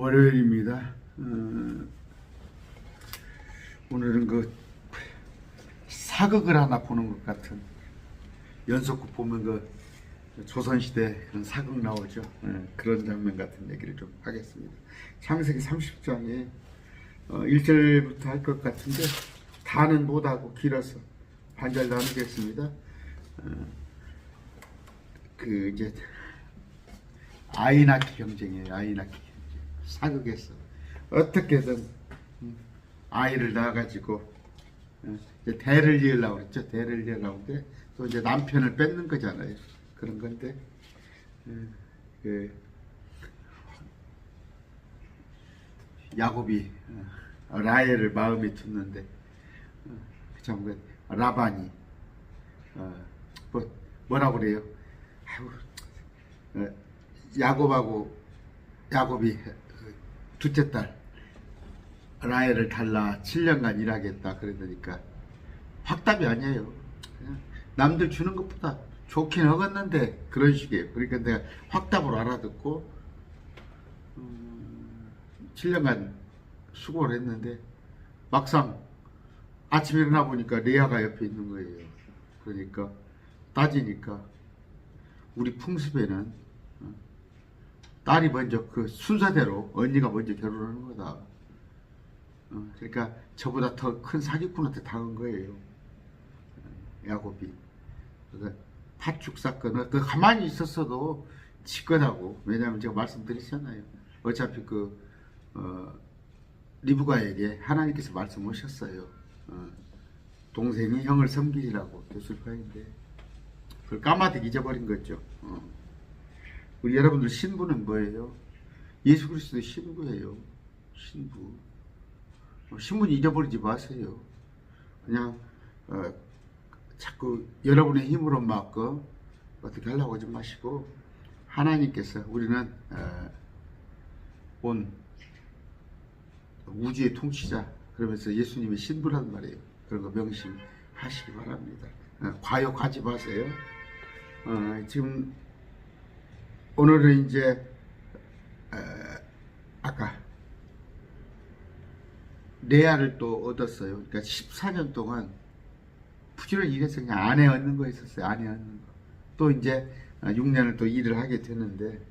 월요일입니다. 오늘은 그 사극을 하나 보는 것 같은, 연속극 보면 그 조선시대 그런 사극 나오죠. 그런 장면 같은 얘기를 좀 하겠습니다. 창세기 30장에 1절부터 할 것 같은데 다는 못하고 길어서 반절 나누겠습니다. 그 이제 아이 낳기 경쟁이에요. 아이 낳기 경쟁. 사극에서 어떻게든 아이를 낳아가지고 이제 대를 이으려고 그랬죠. 대를 이으려고 하는데 또 이제 남편을 뺏는 거잖아요. 그런 건데 야곱이 라헬을 마음에 뒀는데 참 그 라반이 뭐라고 그래요? 야곱이 둘째 딸 라헬을 달라 7년간 일하겠다 그러니까 확답이 아니에요. 그냥 남들 주는 것보다 좋긴 하겠는데 그런 식이에요. 그러니까 내가 확답으로 알아듣고 7년간 수고를 했는데 막상 아침에 일어나 보니까 레아가 옆에 있는 거예요. 그러니까 따지니까 우리 풍습에는 딸이 먼저 그 순서대로 언니가 먼저 결혼하는 거다. 그러니까 저보다 더 큰 사기꾼한테 당한 거예요. 야곱이. 그러니까 팥죽 사건을 그 가만히 있었어도 지건하고, 왜냐하면 제가 말씀드렸잖아요. 어차피 리브가에게 하나님께서 말씀하셨어요. 동생이 형을 섬기라고 교술파인데 그걸 까마득 잊어버린 거죠. 우리 여러분들 신부는 뭐예요? 예수 그리스도의 신부예요. 신부. 신분 잊어버리지 마세요. 그냥 자꾸 여러분의 힘으로 막 어떻게 하려고 하지 마시고, 하나님께서 우리는 온 우주의 통치자 그러면서 예수님의 신부란 말이에요. 그런 거 명심하시기 바랍니다. 과욕하지 마세요. 지금 오늘은 이제 아까 레아를 또 얻었어요. 그러니까 14년 동안 부지런히 일해서 그냥 아내 얻는 거 있었어요. 아내 얻는 거. 또 이제 6년을 또 일을 하게 되는데,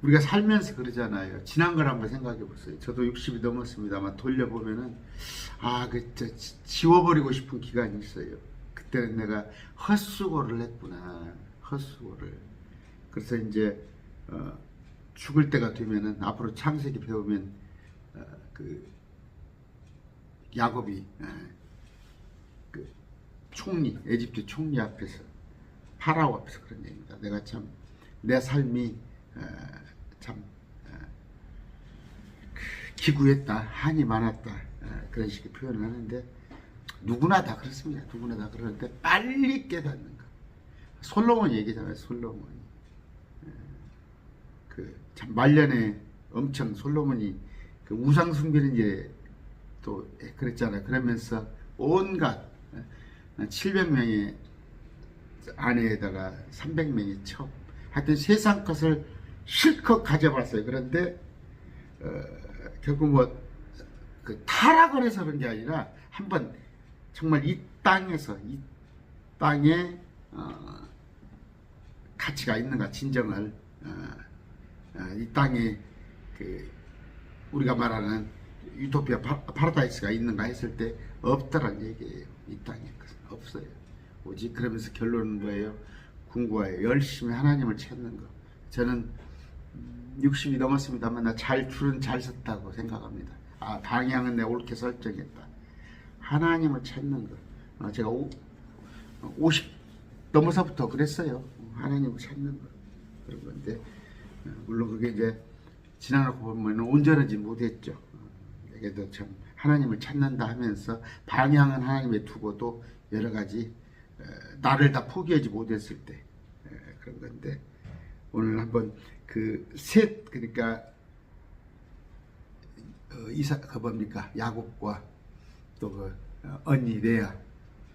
우리가 살면서 그러잖아요. 지난 걸 한번 생각해 보세요. 저도 60이 넘었습니다만 돌려보면은 지워버리고 싶은 기간이 있어요. 그때는 내가 헛수고를 했구나. 헛수고를. 그래서 이제 죽을 때가 되면은 앞으로 창세기 배우면 그 야곱이 그 총리, 에집트 총리 앞에서, 파라오 앞에서 그런 얘기입니다. 내가 참 내 삶이 참 기구했다, 한이 많았다, 그런 식의 표현을 하는데, 누구나 다 그렇습니다. 누구나 다 그러는데 빨리 깨닫는 거. 솔로몬이 얘기잖아요. 솔로몬이 참 말년에 엄청 솔로몬이 그 우상 숭배는 이제 또 그랬잖아요. 그러면서 온갖 700명의 아내에다가 300명의 첩, 하여튼 세상 것을 실컷 가져봤어요. 그런데 결국 그 타락을 해서 그런 게 아니라 한번 정말 이 땅에서, 이 땅에 가치가 있는가, 진정을 이 땅에 우리가 말하는 유토피아 파라다이스가 있는가 했을 때 없다란 얘기예요. 이 땅에 없어요. 오직 그러면서 결론은 뭐예요? 궁구하여 열심히 하나님을 찾는 거. 저는 60이 넘었습니다만 나 줄은 잘 섰다고 생각합니다. 방향은 내가 옳게 설정했다. 하나님을 찾는 거. 제가 50 넘어서부터 그랬어요. 하나님을 찾는 거. 그런 건데, 물론 그게 이제 지나놓고 보면 온전하지 못했죠. 그래도 참 하나님을 찾는다 하면서 방향은 하나님에 두고도 여러 가지 나를 다 포기하지 못했을 때 그런 건데, 오늘 한번 그러니까 야곱과 또 언니 레아,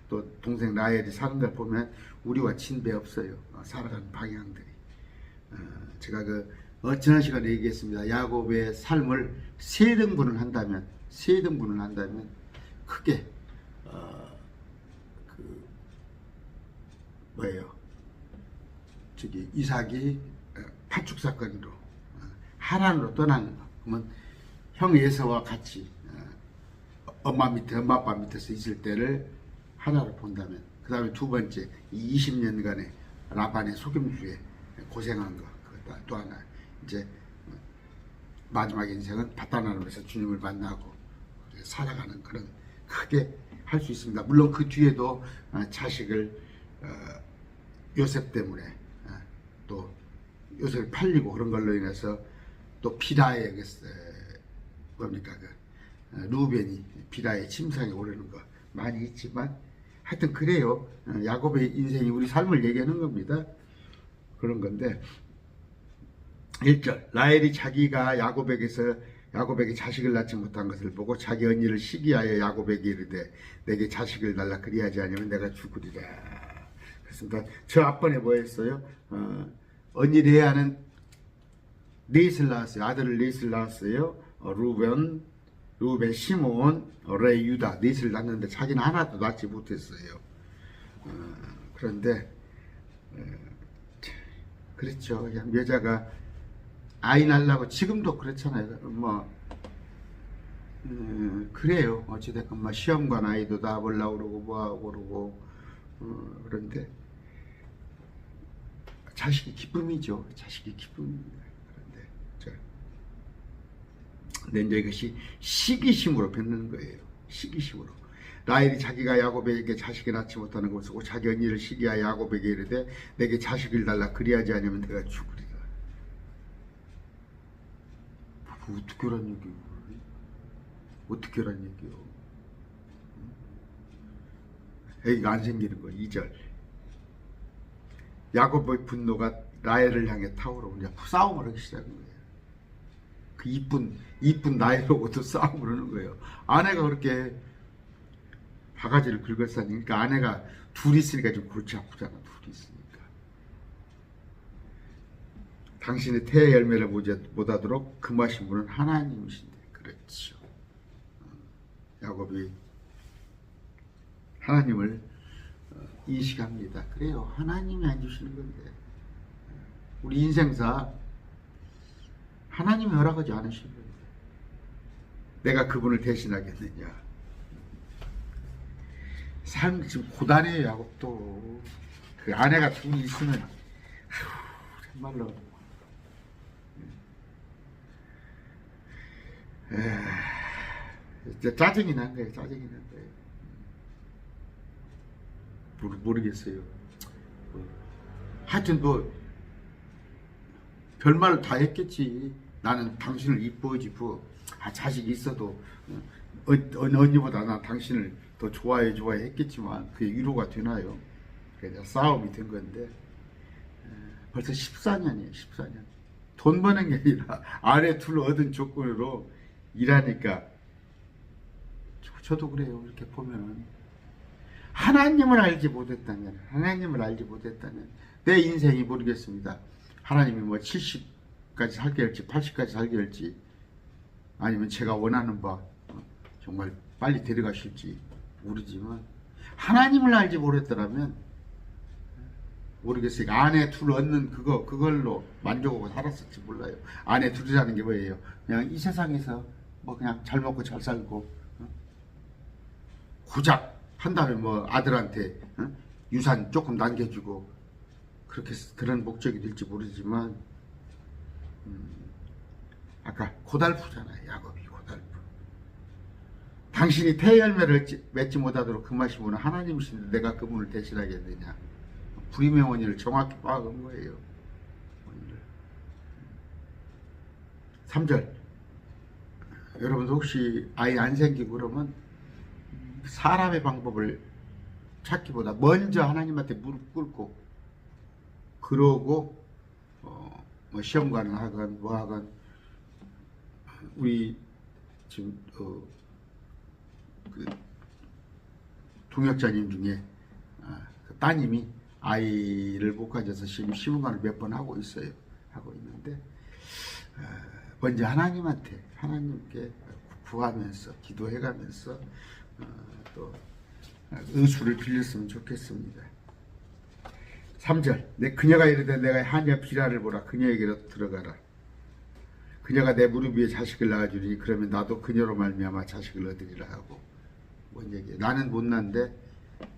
또 동생 라헬이 사는 걸 보면 우리와 친배 없어요. 살아가는 방향들이. 제가 지난 시간에 얘기했습니다. 야곱의 삶을 세 등분을 한다면 크게 그 뭐예요? 저기 이삭이 파축 사건으로 하란으로 떠나는 거. 그러면 형 에서와 같이 엄마 아빠 밑에서 있을 때를 하나로 본다면, 그 다음에 두 번째 20년간의 라반의 속임수에 고생한 거, 그것도 또 하나. 이제 마지막 인생은 바다나루에서 주님을 만나고 살아가는 그런, 크게 할 수 있습니다. 물론 그 뒤에도 자식을 요셉 때문에 또 요셉을 팔리고 그런 걸로 인해서 또 비라의 뭡니까 루벤이 비라의 침상에 오르는 거 많이 있지만, 하여튼 그래요. 야곱의 인생이 우리 삶을 얘기하는 겁니다. 그런 건데, 1절 라헬이 자기가 야곱에게 자식을 낳지 못한 것을 보고 자기 언니를 시기하여 야곱에게 이르되 내게 자식을 달라, 그리하지 않으면 내가 죽으리라. 그렇습니다. 저 앞번에 뭐 했어요? 언니 레아는 넷을 낳았어요. 아들을 넷을 낳았어요. 루벤, 시몬, 레, 유다 넷을 낳았는데 자기는 하나도 낳지 못했어요. 그런데 그렇죠. 그냥 여자가 아이 낳으려고, 지금도 그렇잖아요. 그래요. 어찌됐건 시험관 아이도 낳으려고 그러고 뭐하고 그러고. 그런데 자식이 기쁨이죠. 자식이 기쁨입니다. 그런데 이제 이것이 시기심으로 뱉는 거예요. 시기심으로. 라헬이 자기가 야곱에게 자식을 낳지 못하는 것을 보고 자기 언니를 시기하여 야곱에게 이르되 내게 자식을 달라, 그리하지 않으면 내가 죽으리라. 어떻게 하란 얘기요? 어떻게 하란 얘기요? 애기가 안 생기는 거예요. 2절 야곱의 분노가 라헬을 향해 타오르고 이제 싸움을 하기 시작한 거예요. 그 이쁜 라헬하고도 싸움을 하는 거예요. 아내가 그렇게 바가지를 긁었으니까, 아내가 둘이 있으니까 좀 골치 아프잖아. 둘이 있으니까. 당신의 태의 열매를 못하도록 금하신 분은 하나님이신데. 그렇죠. 야곱이 하나님을 인식합니다. 그래요. 하나님이 안 주시는 건데. 우리 인생사 하나님이 허락하지 않으신 건데 내가 그분을 대신하겠느냐. 삶 지금 고단해요. 야곱도. 그 아내가 둘이 있으면 정말로 짜증이 난 거예요. 짜증이 난 거예요. 모르겠어요. 하여튼 별말을 다 했겠지. 나는 당신을 이뻐하지 자식이 있어도 언니보다 나 당신을 더 좋아해 했겠지만 그게 위로가 되나요? 그래서 싸움이 된 건데 벌써 14년이에요. 14년. 돈 버는 게 아니라 아내 둘 얻은 조건으로 일하니까. 저도 그래요. 이렇게 보면은 하나님을 알지 못했다면 내 인생이 모르겠습니다. 하나님이 70까지 살게 할지 80까지 살게 할지, 아니면 제가 원하는 바 정말 빨리 데려가실지 모르지만, 하나님을 알지 못했더라면 모르겠어요. 아내 둘 얻는 그걸로 만족하고 살았을지 몰라요. 아내 둘이라는 게 뭐예요? 그냥 이 세상에서 그냥 잘 먹고 잘 살고, 고작 한 다음에 아들한테 유산 조금 남겨주고, 그렇게 그런 목적이 될지 모르지만, 아까 고달프잖아요. 야곱이 고달프. 당신이 태열매를 맺지 못하도록 금하신 분은 하나님이신데 내가 그분을 대신하겠느냐. 불임의 원인을 정확히 파악한 거예요. 3절 여러분도 혹시 아이 안 생기고 그러면 사람의 방법을 찾기보다 먼저 하나님한테 무릎 꿇고, 그러고 시험관을 하건 뭐 하건. 우리 지금 그 동역자님 중에 그 따님이 아이를 못 가져서 지금 시험관을 몇 번 하고 있어요. 하고 있는데 먼저 하나님께 구하면서 기도해가면서 또 의술을 빌렸으면 좋겠습니다. 3절 내 그녀가 이르되 내가 하냐 비라를 보라 그녀에게로 들어가라. 그녀가 내 무릎 위에 자식을 낳아주리니 그러면 나도 그녀로 말미암아 자식을 얻으리라 하고 뭔 얘기야. 나는 못난데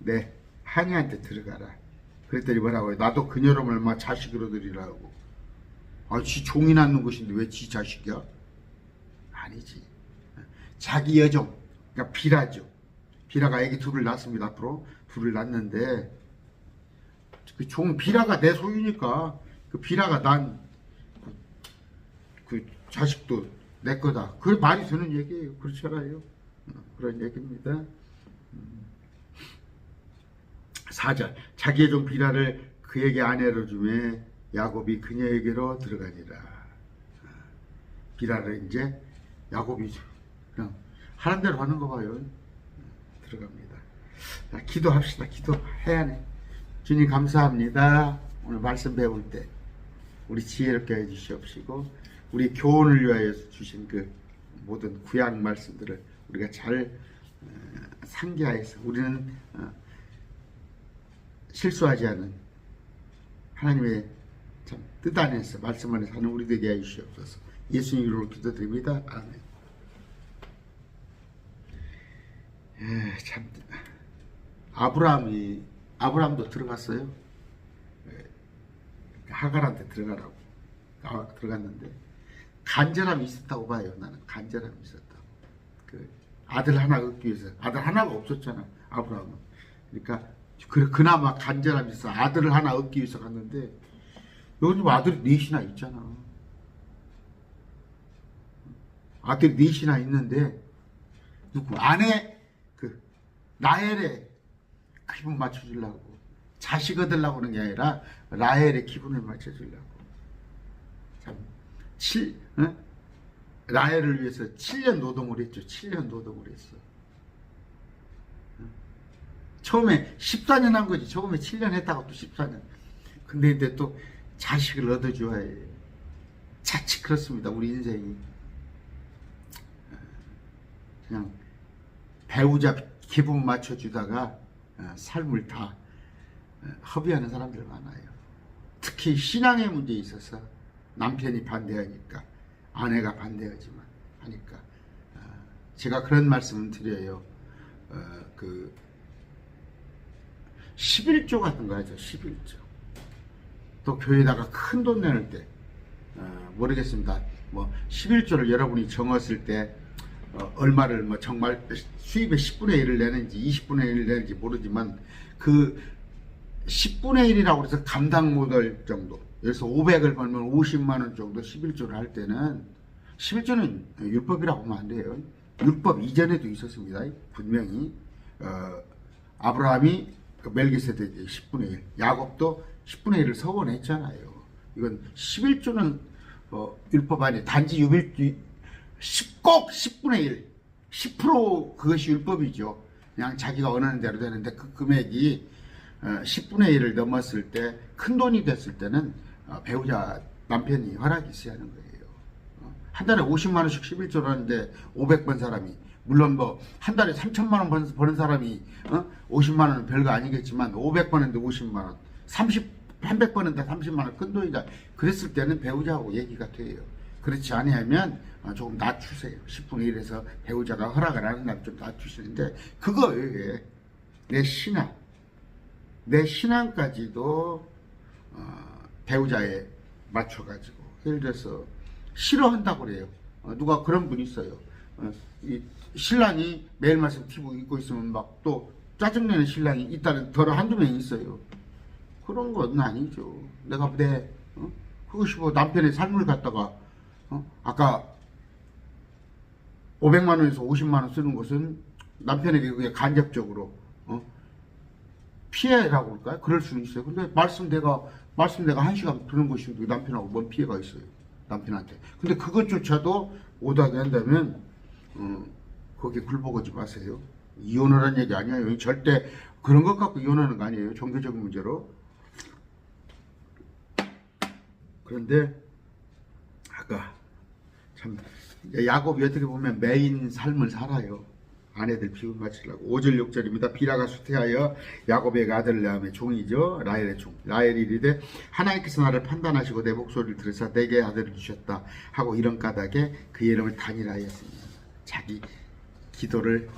내 하냐한테 들어가라. 그랬더니 뭐라고요? 나도 그녀로 말미암아 자식을 얻으리라 하고. 지 종이 낳는 것인데 왜 지 자식이야? 아니지. 자기 여종, 그러니까 비라죠. 비라가 애기 둘을 낳습니다. 앞으로 둘을 낳는데 그 종 비라가 내 소유니까 그 비라가 난 그 자식도 내 거다. 그게 말이 되는 얘기예요. 그렇잖아요. 그런 얘기입니다. 4절 자기의 종 비라를 그에게 아내로 주매 야곱이 그녀에게로 들어가니라. 비라를 이제 야곱이 그냥 하는 대로 하는 거 봐요. 들어갑니다. 자, 기도합시다. 기도해야 해. 주님 감사합니다. 오늘 말씀 배울 때 우리 지혜롭게 해주시옵시고 우리 교훈을 위하여 주신 그 모든 구약 말씀들을 우리가 잘 상기하여서 우리는 실수하지 않은 하나님의 참 뜻 안에서 말씀 안에서 사는 우리 되게 해주시옵소서. 예수님 이름으로 기도드립니다. 아멘. 참 아브라함도 들어갔어요. 하갈한테 들어가라고 들어갔는데 간절함이 있었다고 봐요. 나는 간절함이 있었다고. 그 아들 하나 얻기 위해서 아들 하나가 없었잖아. 아브라함은. 그러니까 그나마 간절함이 있어. 아들을 하나 얻기 위해서 갔는데 여기 뭐 아들이 넷이나 있잖아. 아들이 넷이나 있는데 누구 아내 그 라헬의 기분 맞춰주려고 자식 얻으려고 하는 게 아니라 라헬의 기분을 맞춰주려고 참 라헬을 위해서 7년 노동을 했죠. 7년 노동을 했어. 처음에 14년 한 거지. 처음에 7년 했다고 또 14년. 근데 이제 또 자식을 얻어줘야 해. 자칫 그렇습니다. 우리 인생이. 그냥 배우자 기분 맞춰주다가 삶을 다 허비하는 사람들 많아요. 특히 신앙의 문제에 있어서 남편이 반대하니까 아내가 반대하지만 하니까 제가 그런 말씀을 드려요. 그 11조 같은 거 하죠. 11조. 또 교회에다가 큰 돈 내는 때 모르겠습니다. 뭐 11조를 여러분이 정했을 때 얼마를 뭐 정말 수입의 10분의 1을 내는지 20분의 1을 내는지 모르지만 그 10분의 1이라고 해서 감당 못할 정도. 그래서 500을 벌면 50만 원 정도 11조를 할 때는 11조는 율법이라고 하면 안 돼요. 율법 이전에도 있었습니다. 분명히 아브라함이 멜기세덱의 10분의 1, 야곱도 10분의 1을 서원했잖아요. 이건 11조는 율법 아니에요. 단지 꼭 10분의 1, 10% 그것이 율법이죠. 그냥 자기가 원하는 대로 되는데 그 금액이 10분의 1을 넘었을 때 큰 돈이 됐을 때는 배우자 남편이 허락이 있어야 하는 거예요. 한 달에 50만 원씩 11조를 하는데 500번 사람이 물론 뭐 한 달에 3천만 원 버는 사람이 50만 원은 별거 아니겠지만 500번인데 50만 원 300번인데 30만 원 큰 돈이다. 그랬을 때는 배우자하고 얘기가 돼요. 그렇지 아니하면 조금 낮추세요. 10분의 1에서 배우자가 허락을 하는 날 좀 낮추시는데 그거 외에 내 신앙까지도 배우자에 맞춰가지고 예를 들어서 싫어한다고 그래요. 누가 그런 분이 있어요. 이 신랑이 매일 말씀 TV 읽고 있으면 막 또 짜증내는 신랑이 있다는 덜어 한두 명 있어요. 그런 건 아니죠. 내가 그것이 뭐 남편의 삶을 갖다가 아까 500만 원에서 50만 원 쓰는 것은 남편에게 그게 간접적으로 피해라고 할까요? 그럴 수는 있어요. 근데 말씀 내가 1시간 듣는 것이 남편하고 뭔 피해가 있어요. 남편한테. 근데 그것조차도 못하게 한다면 거기에 굴복하지 마세요. 이혼을 한 얘기 아니에요. 절대 그런 것 갖고 이혼하는 거 아니에요. 종교적인 문제로. 그런데 아까 참 야곱이 어떻게 보면 메인 삶을 살아요. 아내들 비운 맞추려고. 5절 6절입니다. 비라가 수태하여 야곱에게 아들을 낳음에 종이죠. 라헬의 종. 라헬이 이르되 하나님께서 나를 판단하시고 내 목소리를 들으사 내게 아들을 주셨다 하고 이런 까닭에 그 이름을 단이라 하였습니다. 자기 기도를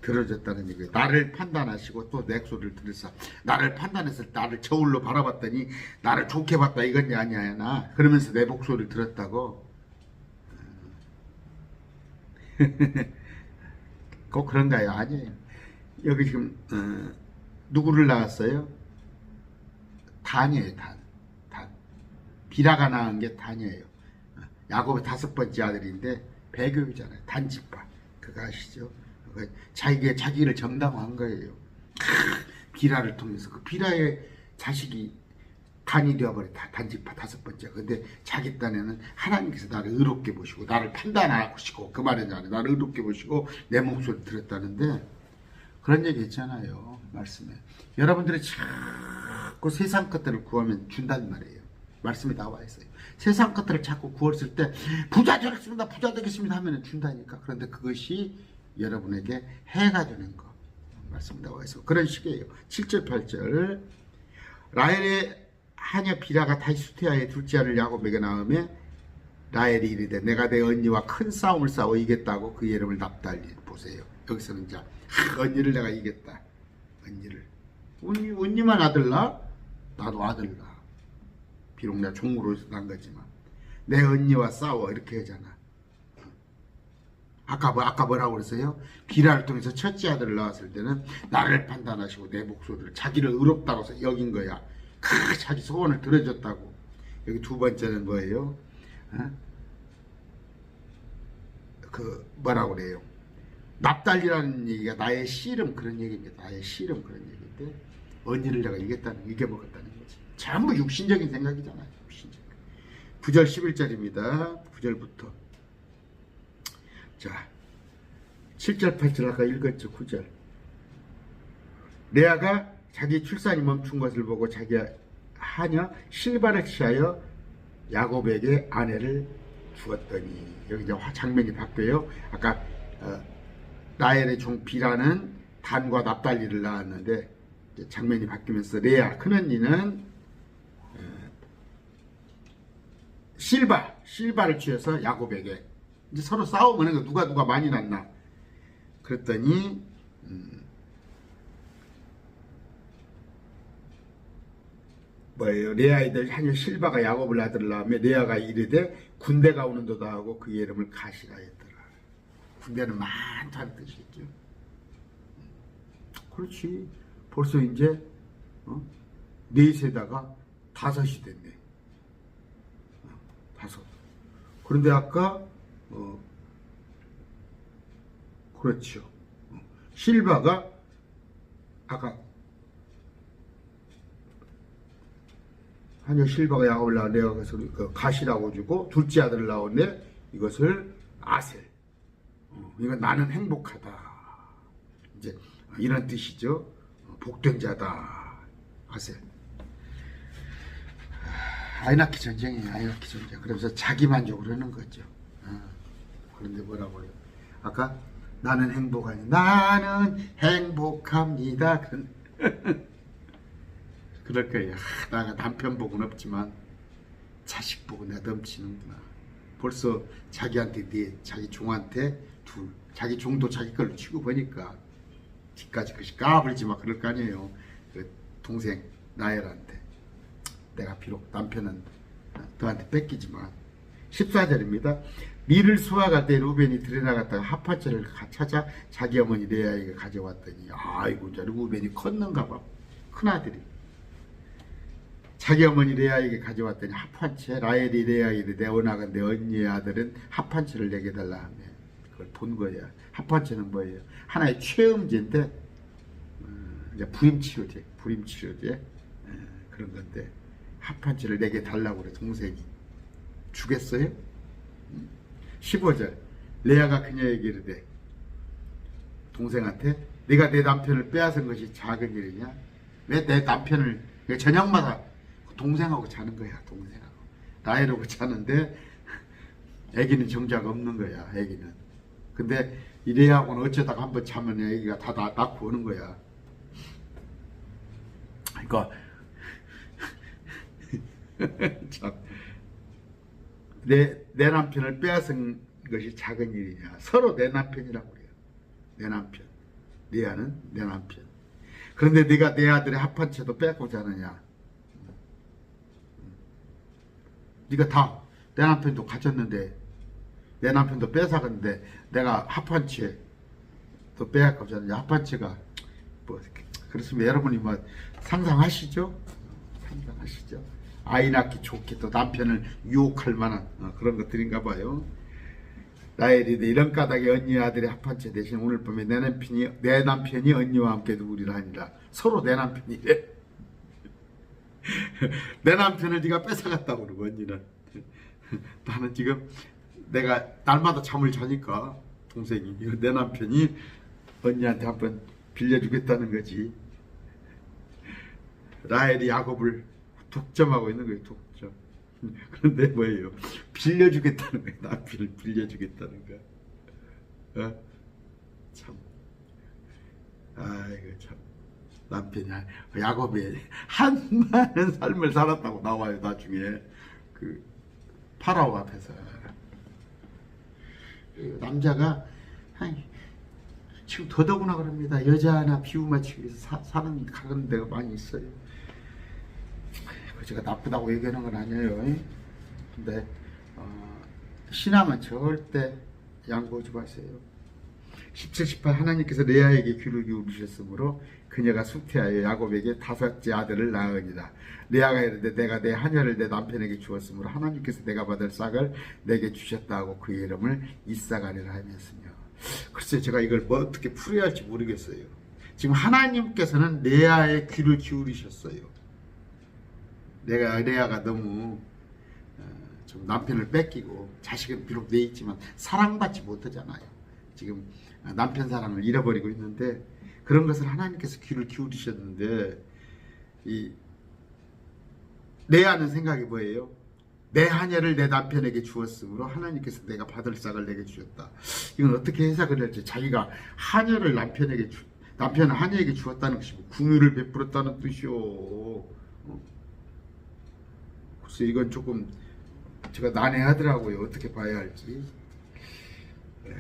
들어줬다는 얘기예요. 나를 판단하시고 또 내 소리를 들으사. 나를 판단해서 나를 저울로 바라봤더니 나를 좋게 봤다 이건 아니야 나. 그러면서 내 목소리를 들었다고. 꼭 그런가요? 아니에요. 여기 지금 누구를 낳았어요? 단이에요. 단. 비라가 낳은 게 단이에요. 야곱의 5번째 아들인데 배교이잖아요. 단지파. 그거 아시죠? 자기를 정당화한 거예요. 비라를 통해서 그 비라의 자식이 단이 되어버렸다. 단지파 5번째. 근데 자기 딴에는 하나님께서 나를 의롭게 보시고 나를 판단하시고 그 말이잖아요. 나를 의롭게 보시고 내 목소리를 들었다는데 그런 얘기 있잖아요. 말씀에. 여러분들이 자꾸 세상 것들을 구하면 준다는 말이에요. 말씀에 나와 있어요. 세상 것들을 자꾸 구했을 때 부자 되겠습니다. 부자 되겠습니다 하면 준다니까. 그런데 그것이 여러분에게 해가 되는 거. 말씀에 나와 있어요. 그런 식이에요. 7절 8절 라헬의 하녀 비라가 다시 수태하여 둘째 아들 야곱에게 낳음에 라헬이 이르되 내가 내 언니와 큰 싸움을 싸워 이겼다고 그 이름을 납달리. 보세요. 여기서는 이제 언니를 내가 이겼다. 언니를. 언니만 아들 낳아? 나도 아들 낳아. 비록 내가 종으로 난 거지만 내 언니와 싸워 이렇게 하잖아. 아까 뭐라고 그랬어요? 비라를 통해서 첫째 아들을 낳았을 때는 나를 판단하시고 내 목소리를 자기를 의롭다고 여긴 거야. 자기 소원을 들어줬다고. 여기 2번째는 뭐예요? 뭐라고 그래요? 납달리라는 얘기가 나의 씨름 그런 얘기입니다. 나의 씨름 그런 얘기인데 언니를 내가 이겨먹었다는 거지. 전부 육신적인 생각이잖아요. 육신적. 9절 11절입니다. 9절부터. 자, 7절 8절 아까 읽었죠. 9절. 레아가 자기 출산이 멈춘 것을 보고 자기 하녀 실바를 취하여 야곱에게 아내를 주었더니. 여기 이제 장면이 바뀌어요. 아까 라헬의 종 비라는 단과 납달리를 낳았는데 장면이 바뀌면서 레아 큰언니는 실바를 취해서 야곱에게. 이제 서로 싸우면 누가 많이 낳나. 그랬더니 뭐예요? 레아의 하녀 실바가 야곱을 아들을 낳으며 레아가 이르되 군대가 오는도다 하고 그 이름을 가시라 했더라. 군대는 많다는 뜻이겠죠. 그렇지. 벌써 이제 넷에다가 5이 됐네. 5. 그런데 아까 그렇죠. 실바가 아까 하녀 실바가 야곱을 낳아 내가 그것을 가시라고 주고 둘째 아들을 낳았네. 이것을 아셀. 이건 나는 행복하다. 이제 이런 뜻이죠. 복된 자다. 아셀. 아이 낳기 전쟁이에요. 아이 낳기 전쟁. 그래서 자기 만족을 하는 거죠. 그런데 뭐라고 해요? 아까 나는 행복하니 나는 행복합니다. 그럴 거예요. 내가 남편 복은 없지만 자식 복은 내가 넘치는구나. 벌써 자기한테 자기 종한테 자기 종도 자기 걸로 취급하니까 뒤까지 그것이 까불지 마 그럴 거 아니에요. 그 동생 라헬한테 내가 비록 남편은 너한테 뺏기지만. 14절입니다. 밀을 수확할 때 루벤이 들여나갔다가 합판채를 찾아 자기 어머니 레아에게 가져왔더니 아이고 이제 루벤이 컸는가 봐. 큰아들이 자기 어머니 레아에게 가져왔더니 합판채. 라헬이 레아에게 내 원하건대 언니의 아들은 합판채를 내게 달라 하며 그걸 본 거야. 합판채는 뭐예요? 하나의 최음제인데 이제 불임치료제 그런 건데 합판채를 내게 달라고 그래. 동생이 주겠어요? 15절 레아가 그녀에게 이르되 동생한테 네가 내 남편을 빼앗은 것이 작은 일이냐? 왜 내 남편을 저녁마다 동생하고 자는 거야. 동생하고 라헬하고 자는데 애기는 정작 없는 거야. 애기는. 근데 이 레아하고는 어쩌다가 한번 자면 애기가 다 낳고 오는 거야. 그러니까 참, 내 남편을 빼앗은 것이 작은 일이냐. 서로 내 남편이라고 그래요. 내 남편. 레아는 내 남편. 그런데 네가 내 아들의 합한채도 빼앗고자 하느냐. 네가 다 내 남편도 가졌는데 내 남편도 뺏어갔는데 내가 합한채 또 빼앗고자 하느냐. 합한채가 뭐 그렇으면 여러분이 뭐 상상하시죠? 상상하시죠? 아이 낳기 좋게 또 남편을 유혹할 만한 그런 것들인가 봐요. 라헬이 이런 까닭에 언니 아들의 합한채 대신 오늘 밤에 내 남편이 언니와 함께 누우리라 하니라. 서로 내 남편이래. 내 남편을 네가 뺏어갔다고 그러고 언니는. 나는 지금 내가 날마다 잠을 자니까 동생이 이거 내 남편이 언니한테 한번 빌려주겠다는 거지. 라헬이 야곱을 독점하고 있는 거예요. 독점. 그런데 뭐예요? 빌려주겠다는 거예요. 남편을 빌려주겠다는 거. 참. 아이고 참. 남편이 야곱이 한많은 삶을 살았다고 나와요. 나중에 그 파라오 앞에서 남자가 지금 더더구나 그럽니다. 여자 하나 비우맞추기 위해서 사는 그런 데가 많이 있어요. 제가 나쁘다고 얘기하는 건 아니에요. 근데 신앙은 절대 양보하지 마세요. 17, 18 하나님께서 레아에게 귀를 기울이셨으므로 그녀가 수태하여 야곱에게 5째 아들을 낳으니라. 레아가 이르되 내가 내 하녀를 내 남편에게 주었으므로 하나님께서 내가 받을 싹을 내게 주셨다 하고 그 이름을 이삭아니라 하였으며. 글쎄요, 제가 이걸 뭐 어떻게 풀어야 할지 모르겠어요. 지금 하나님께서는 레아의 귀를 기울이셨어요. 레아가 너무 좀 남편을 뺏기고 자식은 비록 내 있지만 사랑받지 못하잖아요. 지금 남편 사랑을 잃어버리고 있는데 그런 것을 하나님께서 귀를 기울이셨는데 이 레아는 생각이 뭐예요? 내 하녀를 내 남편에게 주었으므로 하나님께서 내가 받을 싹을 내게 주셨다. 이건 어떻게 해석을 할지. 자기가 하녀를 남편을 하녀에게 주었다는 것이 뭐 궁유를 베풀었다는 뜻이요. 글쎄 이건 조금 제가 난해하더라고요. 어떻게 봐야 할지.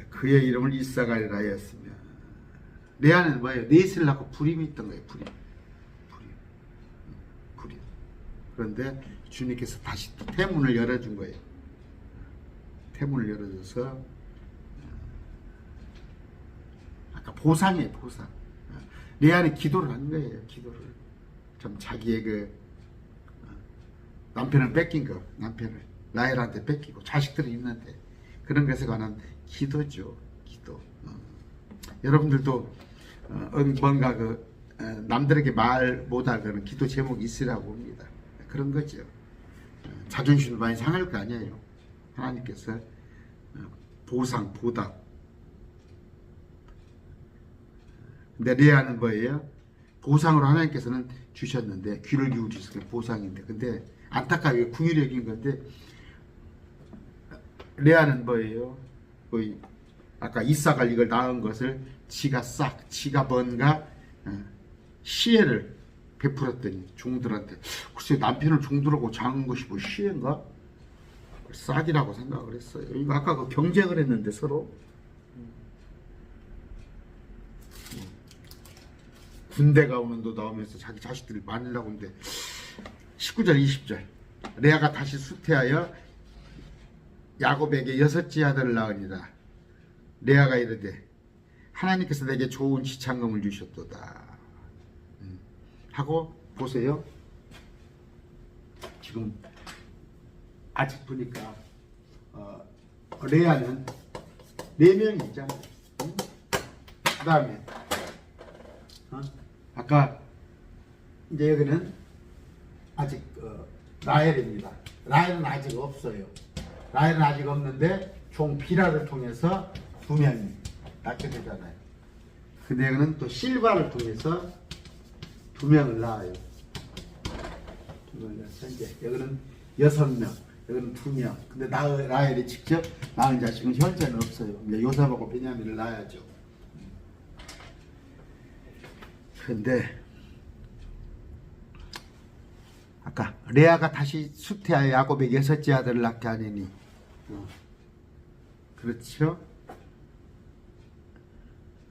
그의 이름을 이삭아리라 하였으며. 레아는 뭐예요? 넷을 낳고 불임이 있던 거예요. 불임. 그런데 주님께서 다시 또 태문을 열어준 거예요. 태문을 열어줘서 아까 보상이에요. 보상. 레아는 기도를 한 거예요. 기도를. 좀 자기의 그 남편을 뺏긴 거, 남편을 라헬한테 뺏기고 자식들이 있는데 그런 것에 관한 기도죠. 기도. 여러분들도 뭔가 남들에게 말 못할 그런 기도 제목이 있으라고 봅니다. 그런 거죠. 자존심을 많이 상할 거 아니에요. 하나님께서 보상, 보답. 근데 레아는 뭐예요? 보상으로 하나님께서는 주셨는데 귀를 기울이셔서 보상인데 근데 안타깝게 궁일이 여긴 건데 레아는 뭐예요? 거의 아까 이삭을 이걸 낳은 것을 지가 뭔가 시혜를 베풀었더니 종들한테. 글쎄 남편을 종들하고 장은 것이 뭐 시혜인가? 싹이라고 생각을 했어요. 이거 아까 그 경쟁을 했는데 서로 군대가 오는도 나오면서 자기 자식들을 많으려고 하는데 19절 20절 레아가 다시 수태하여 야곱에게 6째 아들을 낳으니라. 레아가 이르되 하나님께서 내게 좋은 지창금을 주셨도다 하고 보세요. 지금 아직 보니까 레아는 4명이 있잖아요. 그 다음에 아까 이제 여기는 아직 라헬입니다. 라헬은 아직 없어요. 라헬은 아직 없는데 종 비라를 통해서 2명이 낳게 되잖아요. 근데 여기는 또 실바를 통해서 2명을 낳아요. 2명을 낳아서 이제 여기는 6명. 여기는 2명. 근데 라헬이 직접 낳은 자식은 현재는 없어요. 이제 요셉하고 베냐민을 낳아야죠. 그런데 아까 레아가 다시 수태하여 야곱의 6째 아들을 낳게 하느니 그렇죠?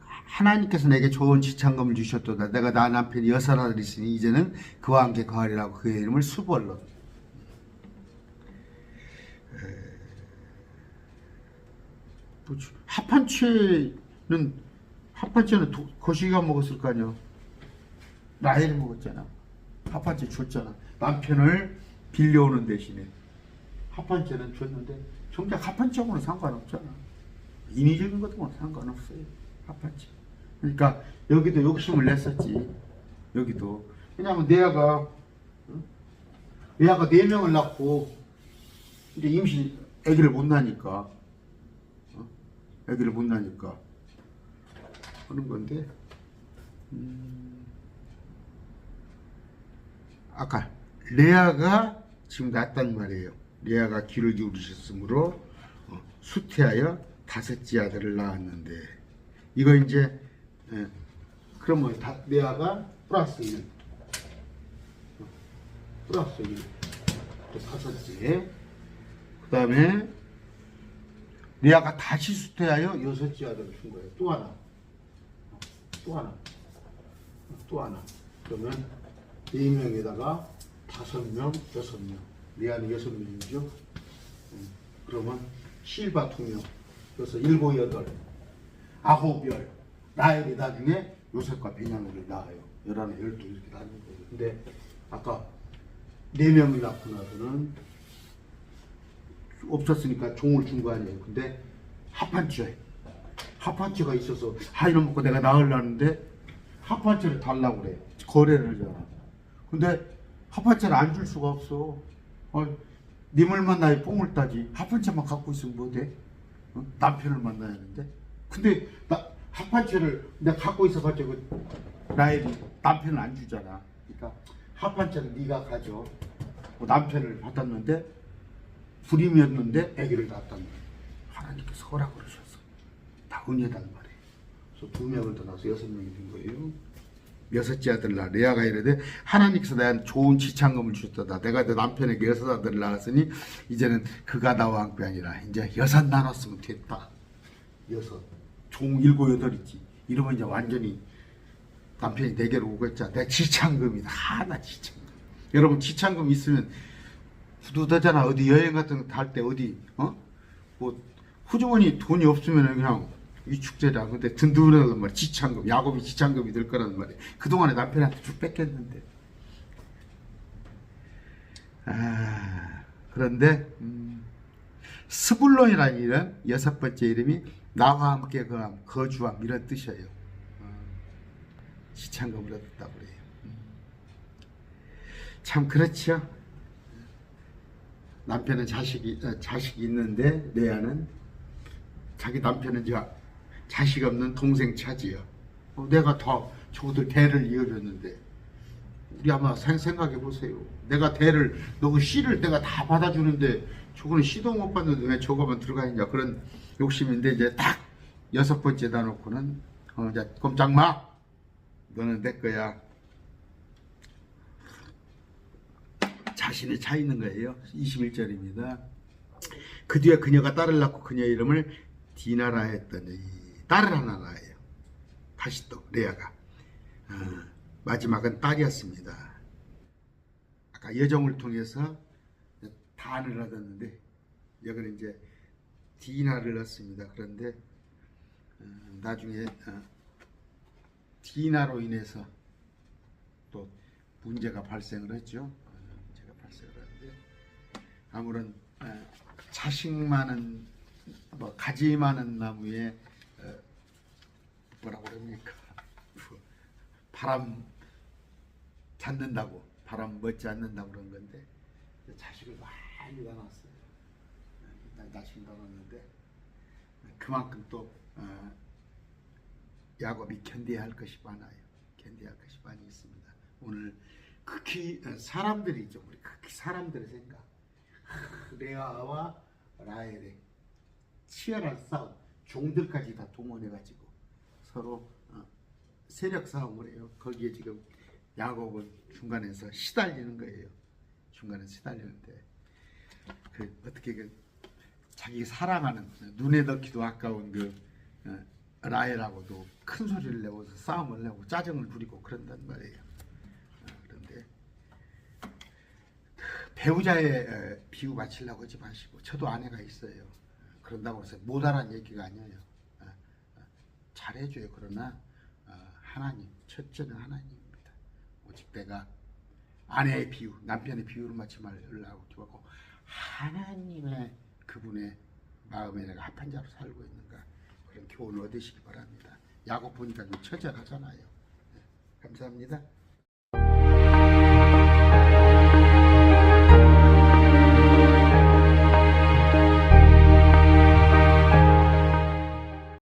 하나님께서 내게 좋은 지창금을 주셨도다. 내가 나 남편이 6 아들이 있으니 이제는 그와 함께 거하리라고 그의 이름을 수벌로. 합판채는 거시기가 먹었을 거 아니야. 라헬이 먹었잖아. 합판채 줬잖아. 남편을 빌려오는 대신에 합판채는 줬는데 정작 합판채하고는 상관없잖아. 인위적인 것하고는 상관없어요. 합판채. 그러니까 여기도 욕심을 냈었지. 여기도. 왜냐하면 레아가 4명을 낳고 이제 임신 아기를 못 낳으니까 아기를 못 낳으니까 하는 건데 아까 레아가 지금 낳았단 말이에요. 레아가 귀를 기울이셨으므로 수태하여 5째 아들을 낳았는데 이거 이제 그러면 레아가 플러스 1 또 5째 그 다음에 레아가 다시 수태하여 6째 아들을 준 거예요. 또 하나 그러면 4명에다가 5명 6명 레아는 6명이죠. 그러면 실바 2명 그래서 7, 8 9별 라헬이 나중에 요셉과 베냐민을 낳아요. 11, 12 이렇게 낳는 거예요. 근데 아까 4명을 낳고 나서는 없었으니까 종을 준 거 아니에요. 근데 합판채가 있어서 이놈 먹고 내가 낳으려는데 합판채를 달라고 그래. 거래를 하잖아. 근데 합판채를 안 줄 수가 없어. 님을 만나야 뽕을 따지. 합판채만 갖고 있으면 뭐 돼? 남편을 만나야 하는데. 근데 합판채를 내가 갖고 있어가지고 라헬이 남편을 안 주잖아. 그러니까 합판채를 네가 가져. 남편을 받았는데 불임이었는데 아기를 낳았단 말이야. 하나님께서 허락 그러셨어. 다 은혜단 말이에요. 그래서 2명을 더 낳아서 6명이 된 거예요. 6째 아들 낳아. 레아가 이르되 하나님께서 내한테 좋은 지창금을 주셨다. 내가 내 남편에게 6 아들을 낳았으니 이제는 그가 나와 함께 아니라 이제 6 나눴으면 됐다. 6 종 7, 8 있지. 이러면 이제 완전히 남편이 내게로 오겠자. 내 지창금이다. 하나 지창금. 여러분 지창금 있으면 후두다잖아. 어디 여행 같은 거 할 때 어디 뭐 후주머니 돈이 없으면 그냥 위축제다. 근데 든든하단 말이야. 지창금. 야곱이 지창금이 될 거란 말이야. 그동안에 남편한테 쭉 뺏겼는데. 그런데 스불론이라는 이름 6번째 이름이 나와 함께 거함, 거주함 이런 뜻이에요. 지창금을 얻었다고 그래요. 참 그렇죠. 남편은 자식이 있는데 레아는 자기 남편은 자식 없는 동생 차지요. 내가 더 저들 대를 이어줬는데 우리 아마 생각해 보세요. 내가 대를 너 그 씨를 내가 다 받아주는데 저거는 씨도 못 받는데 왜 저거만 들어가 있냐 그런 욕심인데 이제 딱 6번째다 놓고는 이제 꼼짝 마. 너는 내 거야. 자신이 차 있는 거예요. 21절입니다. 그 뒤에 그녀가 딸을 낳고 그녀의 이름을 디나라 했더니 딸을 하나 낳아요. 다시 또 레아가 마지막은 딸이었습니다. 아까 여정을 통해서 단을 얻었는데 여기는 이제 디나를 얻습니다. 그런데 나중에 디나로 인해서 또 문제가 발생을 했죠. 아무런 자식 많은 가지 많은 나무에 뭐라고 그럽니까? 바람 잡는다고 바람 멋지 않는다고 그런 건데 자식을 많이 낳았어요. 자식을 낳았는데 그만큼 또 야곱이 견뎌야 할 것이 많아요. 견뎌야 할 것이 많이 있습니다. 오늘 극히 사람들이죠. 우리 극히 사람들의 생각. 그 레아와 라헬의 치열한 싸움, 종들까지 다 동원해가지고 서로 세력 싸움을 해요. 거기에 지금 야곱은 중간에서 시달리는 거예요. 중간에 시달리는데 어떻게 자기 사랑하는 눈에 넣기도 아까운 라헬하고도 큰 소리를 내고서 싸움을 내고 짜증을 부리고 그런단 말이에요. 그런데 배우자의 비유 맞추려고 하지 마시고, 저도 아내가 있어요. 그런다고 해서 못하라는 얘기가 아니에요. 잘해줘요. 그러나 하나님, 첫째는 하나님입니다. 오직 내가 아내의 비유, 남편의 비유를 맞지 말라고 기도하고, 하나님의 그분의 마음에 내가 합한 자로 살고 있는가, 그런 교훈을 얻으시기 바랍니다. 야곱 보니까 좀 처절하잖아요. 네, 감사합니다.